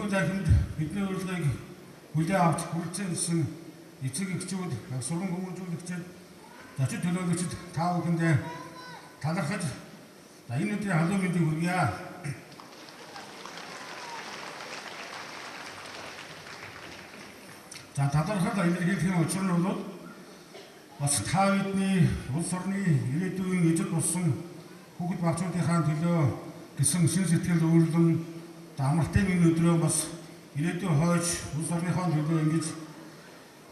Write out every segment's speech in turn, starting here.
өнөө дахинд бидний урилгыг хүлээн авч хүрэлцэн гэсэн эцэг эхчүүд, сургууль хүмүүжүүлэгчид, зочид төлөөлөгчид та бүхэндээ талархаж энэ өдрийн халуун мэндийг хүргье. За талархал илэрхийлэх учир нь бол бас та бидний улс орны ирээдүйн эзэд болсон хүүхэд багцуудынхаа төлөө гэсэн шин сэтгэл өөрлөн амралтын энэ өдрөө бас ирээдүйн хойж улс орныхоо төлөө ингэж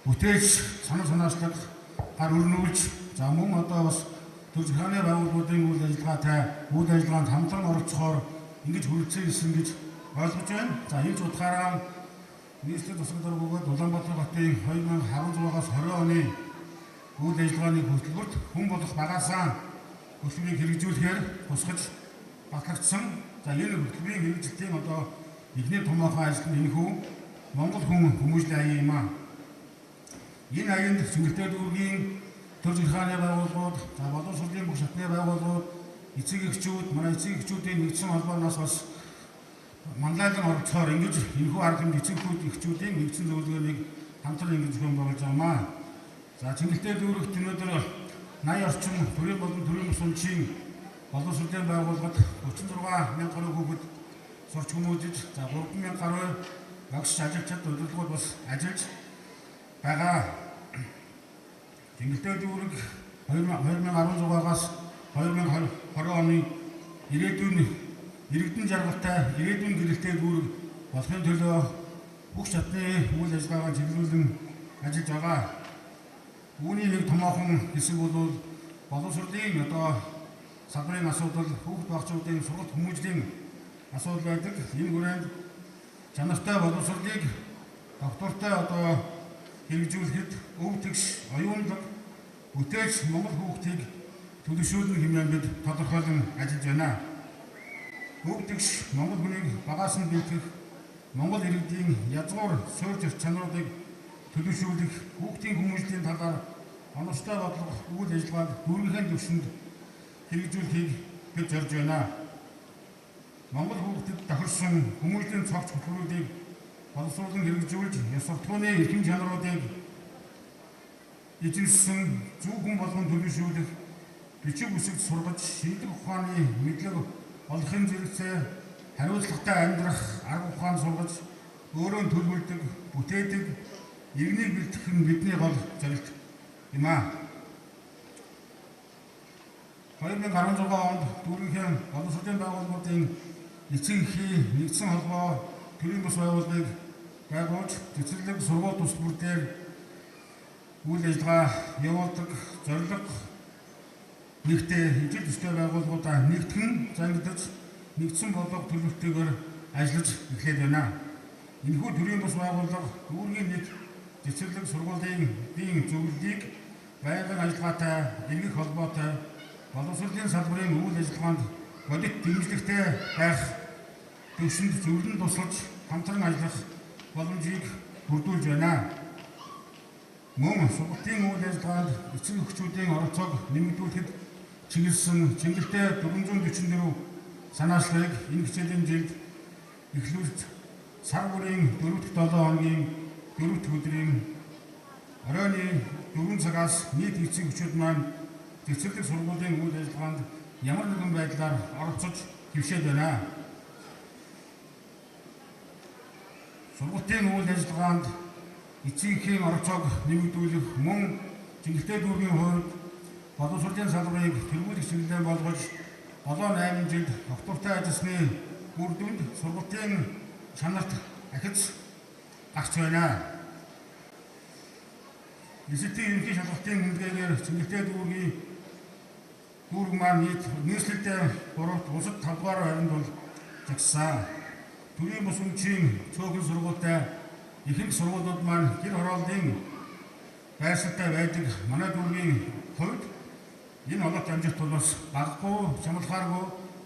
бүтээж санаачлаг гар өрнүүлж за мөн одоо бас төр захааны байгууллагуудын үйл ажиллагаанд хамтран оролцохоор ингэж хүрэлцэн ирсэн гэж ойлгож байна. За энэ ч утгаараа нийслэл тусгал дөрвөгөд Улаанбаатар хотын 2016-аас 20 оны үйл ажиллагааны хөтөлбөрт хүн болох багаасаа хөтөлбөрийг хэрэгжүүлэхээр тусгаж батлагдсан. За энэ хөтөлбөрийн хэрэгжилтийн одоо эхний томоохон ажил нь энэхүү Монгол хүн хүмүүжлийн аян юм аа. Энэ аянд Цэнгэлтэй дүүргийн төр захааны байгууллагууд, за боловсролын бүх шатны байгууллагууд, эцэг эхчүүд, манай эцэг эхчүүдийн нэгдсэн холбооноос бас манлайлан оролцохоор ингэж энэхүү арганд эцэг эхчүүдийн нэгдсэн зөвлөгөөнийг хамтран ингэж зохион байгуулж байгаамаа. За Цэнгэлтэй дүүрэгт өнөөдөр 80 орчим төрийн болон төрийн бус өмчийн боловсролын байгууллагад 36,000 гаруй хүүхэд сурч хүмүүжиж, за 3,000 гаруй багш ажилчид удирдлагууд бас ажиллаж байгаа. Цэнгэлтэй дүүрэг 2016-аас 2020 оны иргэдэн жаргалтай ирээдүйн гэрэлтэй дүүрэг болохын төлөө бүх шатны үйл ажиллагааг чиглүүлэн ажиллаж байгаа. Үүний нэг томоохон хэсэг бол боловсролын одоо салбарын асуудал, хүүхэд багцуудын сургалт хүмүүжлийн асуудал байдаг. Энэ хүрээнд чанартай боловсролыг доктортой одоо хэрэгжүүлэхэд өв тэгш оюунлаг бүтээж Монгол хүүхдийг төлөвшүүлнэ хэмээн бид тодорхойлон ажиллаж байна. Өв тэгш Монгол хүнийг багаас нь бэлтгэх, Монгол иргэдийн язгуур суурь чанаруудыг төлөвшүүлэх, хүүхдийн хүмүүжлийн талаар оновчтой бодлого үйл ажиллагааг дүүргийн түвшинд хэрэгжүүлэхийг бид зорж байна. Монгол хүүхдэд тохирсон хүмүүжлийн цогц хөтөлбөрүүдийг боловсруулан хэрэгжүүлж, ёс суртахууны эрхэм чанаруудыг эзэмшсэн зөв хүн болгон төлөвшүүлэх, бичиг үсэгт сургаж, шинжлэх ухааны мэдлэг олохын зэрэгцээ хариуцлагатай амьдрах арга ухаан сургаж, өөрөө төлөвлөдөг, бүтээдэг, иргэнийг бэлтгэх нь бидний гол зорилт юм аа. 2016 онд дүүргийн боловсролын байгууллагуудын эцэг эхийн нэгдсэн холбоо төрийн бус байгууллагыг байгуулж цэцэрлэг сургууль тус бүр дээр үйл ажиллагаа явуулдаг зорилго нэгтээ ижил төстэй байгууллагуудаа нэгтгэн зангидаж нэгдсэн бодлого төлөвлөлтөөр ажиллаж эхлэх байна. Энэхүү төрийн бус байгууллага дүүргийн нэг цэцэрлэг сургуулийн зөвлөлийг байнгын ажиллагаатай эргэх холбоотой боловсролын салбарын үйл ажиллагаанд бодит дэмжлэгтэй байх төвшөнд зөвлөн тусалж хамтран ажиллах боломжийг бүрдүүлж байна. Мөн сургалтын үйл ажиллагаанд эцэг эхчүүдийн оролцоог нэмэгдүүлэхэд чиглэсэн Цэнгэлтэй 444 санаачлагыг энэ хичээлийн жилд эхлүүлж сар бүрийн 4-7 хоногийн 4 өдрийн оройн 4 цагаас нийт эцэг эхчүүд маань цэцэрлэг сургуулийн үйл ажиллагаанд ямар нэгэн байдлаар оролцож хөвшөөд байна. Сургуулийн үйл ажиллагаанд эцэг эхийн оролцоог нэмэгдүүлэх мөн Цэнгэлтэй дүүргийн хувьд боловсролын салбарыг тэргүүлэх чиглэлээр болгож 7-8 жилд доктортой ажилласны үр дүнд сургуулийн чанарт ахиж гарч байна. Нийслэлийн ерөнхий шалгалтын үндэгээр Цэнгэлтэй дүүрэг маань нийслэлдээ 3-т улсад 5 дугаар байранд бол жагссан. Төрийн бус өмчийн цөөхөн сургуультай ихэнх сургуулиуд маань гэр хорооллын байршилтай байдаг манай дүүргийн хувьд энэ олонт амжилт бол бас багагүй, чамлахааргүй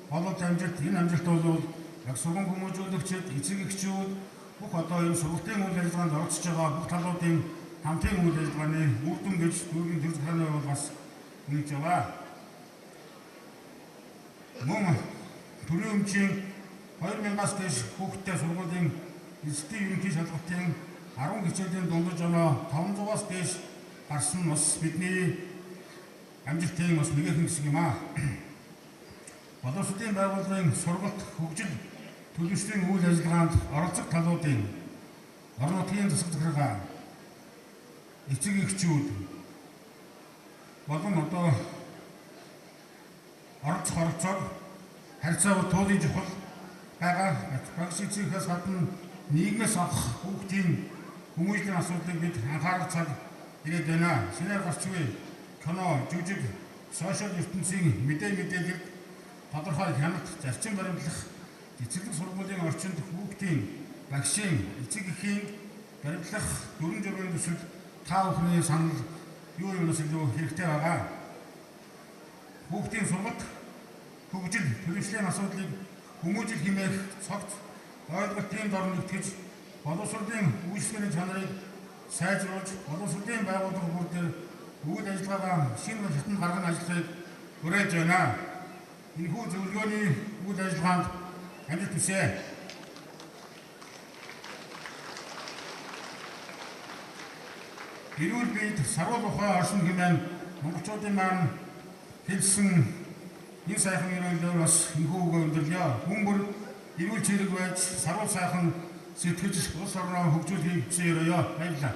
олонт амжилт. Энэ амжилт бол яг сургууль хүмүүжүүлэгчид, эцэг эхчүүд бүх одоо энэ сургуулийн үйл ажиллагаанд оролцож байгаа бүх талуудын хамтын үйл ажиллагааны үр дүн гэж дүүргийн төр захааны байгууллагаас нэгж байгаа. Мөн төрийн өмчийн 2000-аас дээш хүүхдтэй сургуулийн эзэлтийн ерөнхий шалгалтын 10 хичээлийн дундаж оноо 500-аас дээш гарсан нь бас бидний амжилтын бас нэгэн хэсэг юм аа. Боловсролын байгууллагын сургалт, хөгжил, төлөвшлийн үйл ажиллагаанд оролцох талуудын орон нутгийн засаг захиргаа, эцэг эхчүүд болон одоо оролцох оролцоог харьцаа туулын чухал байгаа багш эцэгээс гадна нийгмээс авах хүүхдийн хүмүүжлийн асуудлыг бид анхаарах цаг ирээд байна. Шинээр гарч буй кино, жүжиг, сошиал ертөнцийн мэдээлэл тодорхой хяналт, зарчим баримтлах, эцэглэг сургуулийн орчинд хүүхдийн, багшийн, эцэг эхийн баримтлах дүрм журмын төсөл та бүхний санал юу юмнаас илүү хэрэгтэй байгаа. Хүүхдийн сургалт, хөгжил, төлөвшлийн асуудлыг хүмүүжил хэмээх цогц ойлголтын дор нэгтгэж боловсролын үйлчлэгийн чанарыг сайжруулж боловсролын байгууллага бүр дээр үйл ажиллагаагаа шинэ хятад гарган ажиллахыг хүлээж байна. Энэхүү зөвлөгөөний үйл ажиллагаанд амжилт хүсье. Эрүүл мэнд сарвал ухаан оршин хэмээн монголчуудын маань хэлсэн энэ сайхан өрөөлөөр бас энэхүү үгээ өндөрлөё. Хүн бүр эрүүл чирэг байж сарвал сайхан сэтгэж улс орноо хөгжүүлэхийг хүсье өрөөё. Баярлалаа.